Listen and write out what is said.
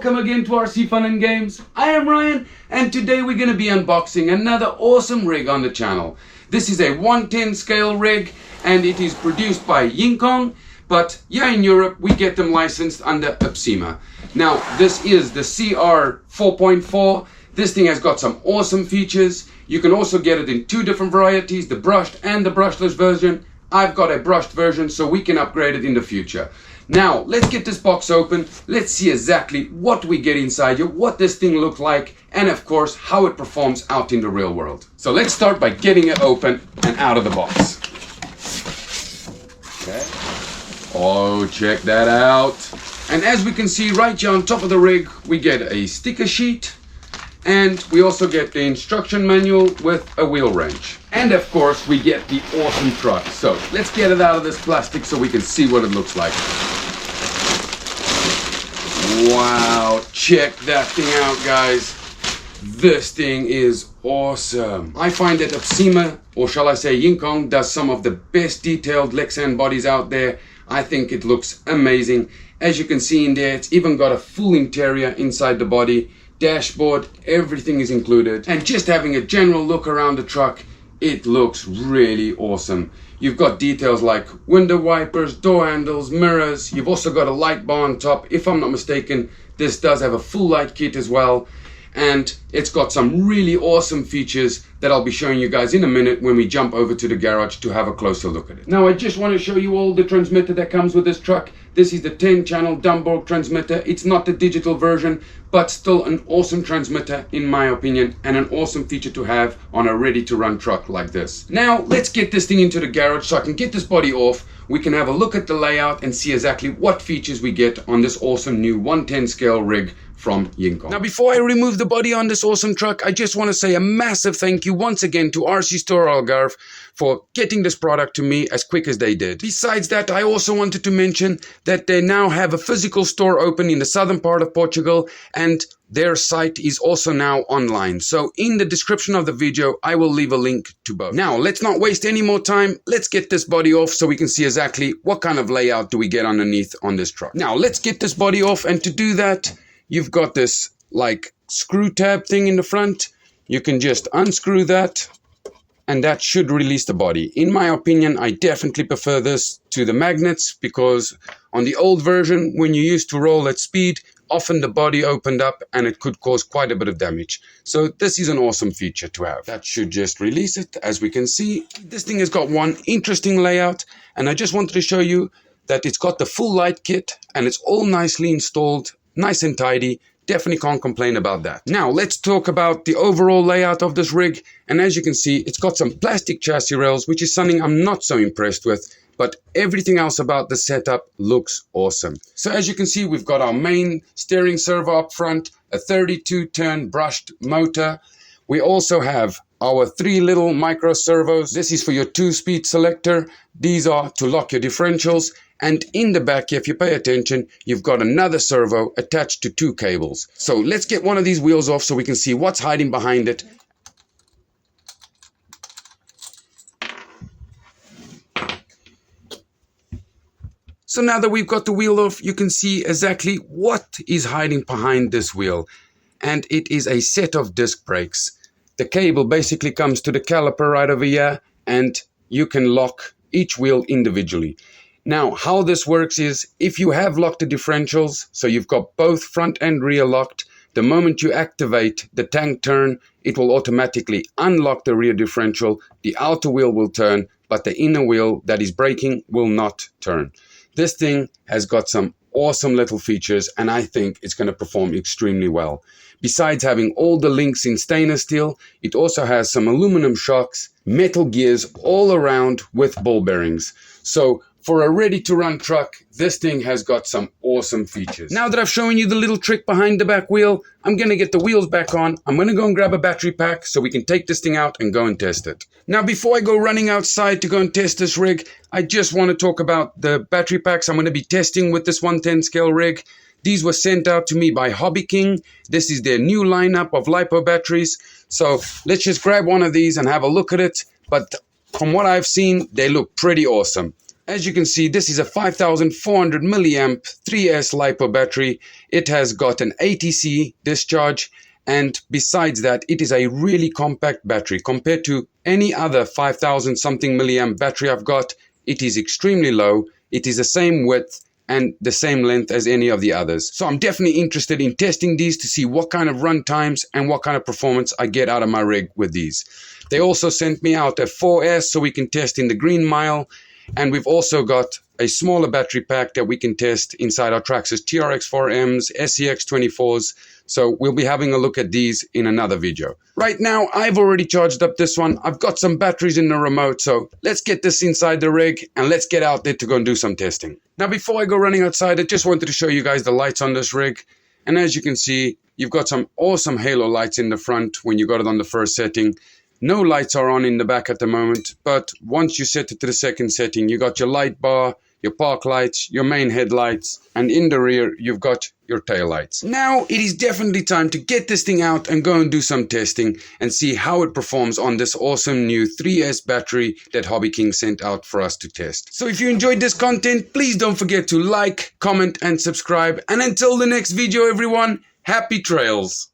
welcome again to RC Fun and Games. I am Ryan, and today we're going to be unboxing another awesome rig on the channel. This is a 110 scale rig, and it is produced by Yikong, but yeah, in Europe we get them licensed under Absima. Now, this is the CR4.4. This thing has got some awesome features. You can also get it in two different varieties, the brushed and the brushless version. I've got a brushed version, so we can upgrade it in the future. Now, let's get this box open. Let's see exactly what we get inside here, what this thing looks like, and of course, how it performs out in the real world. So let's start by getting it open and out of the box. Okay. Oh, check that out. And as we can see right here on top of the rig, we get a sticker sheet, and we also get the instruction manual with a wheel wrench. And of course, we get the awesome truck. So let's get it out of this plastic so we can see what it looks like. Wow, check that thing out, guys. This thing is awesome. I find that Absima, or shall I say Yikong, does some of the best detailed Lexan bodies out there. I think it looks amazing. As you can see in there, it's even got a full interior inside the body. Dashboard, everything is included. And just having a general look around the truck, it looks really awesome. You've got details like window wipers, door handles, mirrors. You've also got a light bar on top. If I'm not mistaken, this does have a full light kit as well. And it's got some really awesome features that I'll be showing you guys in a minute when we jump over to the garage to have a closer look at it. Now, I just want to show you all the transmitter that comes with this truck. This is the 10-channel Dumborg transmitter. It's not the digital version, but still an awesome transmitter in my opinion, and an awesome feature to have on a ready-to-run truck like this. Now, let's get this thing into the garage so I can get this body off. We can have a look at the layout and see exactly what features we get on this awesome new 110 scale rig from Yikong. Now, before I remove the body on this awesome truck, I just want to say a massive thank you once again to Rc Strore Algarve for getting this product to me as quick as they did. Besides that, I also wanted to mention that they now have a physical store open in the southern part of Portugal, and their site is also now online. So in the description of the video, I will leave a link to both. Now, let's not waste any more time. Let's get this body off so we can see exactly what kind of layout do we get underneath on this truck. Now, let's get this body off, and to do that, you've got this like screw tab thing in the front. You can just unscrew that, and that should release the body. In my opinion, I definitely prefer this to the magnets, because on the old version, when you used to roll at speed, often the body opened up and it could cause quite a bit of damage. So this is an awesome feature to have. That should just release it. As we can see, this thing has got one interesting layout, and I just wanted to show you that it's got the full light kit and it's all nicely installed, nice and tidy. Definitely can't complain about that. Now, let's talk about the overall layout of this rig. And as you can see, it's got some plastic chassis rails, which is something I'm not so impressed with, but everything else about the setup looks awesome. So as you can see, we've got our main steering servo up front, a 32-turn brushed motor. We also have our 3 little micro servos. This is for your 2-speed selector. These are to lock your differentials. And in the back, if you pay attention, you've got another servo attached to 2 cables. So let's get one of these wheels off so we can see what's hiding behind it. So now that we've got the wheel off, you can see exactly what is hiding behind this wheel. And it is a set of disc brakes. The cable basically comes to the caliper right over here, and you can lock each wheel individually. Now, how this works is, if you have locked the differentials, so you've got both front and rear locked, the moment you activate the tank turn, it will automatically unlock the rear differential. The outer wheel will turn, but the inner wheel that is braking will not turn. This thing has got some awesome little features, and I think it's going to perform extremely well. Besides having all the links in stainless steel, it also has some aluminum shocks, metal gears all around with ball bearings. So for a ready-to-run truck, this thing has got some awesome features. Now that I've shown you the little trick behind the back wheel, I'm going to get the wheels back on. I'm going to go and grab a battery pack so we can take this thing out and go and test it. Now, before I go running outside to go and test this rig, I just want to talk about the battery packs I'm going to be testing with this 110 scale rig. These were sent out to me by Hobbyking. This is their new lineup of lipo batteries. So let's just grab one of these and have a look at it. But from what I've seen, they look pretty awesome. As you can see, this is a 5400 milliamp 3S LiPo battery. It has got an ATC discharge, and besides that, it is a really compact battery. Compared to any other 5000 something milliamp battery I've got, it is extremely low. It is the same width and the same length as any of the others. So I'm definitely interested in testing these to see what kind of run times and what kind of performance I get out of my rig with these. They also sent me out a 4S so we can test in the Green Mile. And we've also got a smaller battery pack that we can test inside our Traxxas TRX4Ms, SCX24s. So we'll be having a look at these in another video. Right now, I've already charged up this one. I've got some batteries in the remote. So let's get this inside the rig and let's get out there to go and do some testing. Now, before I go running outside, I just wanted to show you guys the lights on this rig. And as you can see, you've got some awesome halo lights in the front when you got it on the first setting. No lights are on in the back at the moment, but once you set it to the second setting, you got your light bar, your park lights, your main headlights, and in the rear, you've got your tail lights. Now, it is definitely time to get this thing out and go and do some testing and see how it performs on this awesome new 3S battery that hobbyking sent out for us to test. So if you enjoyed this content, please don't forget to like, comment, and subscribe. And until the next video, everyone, happy trails!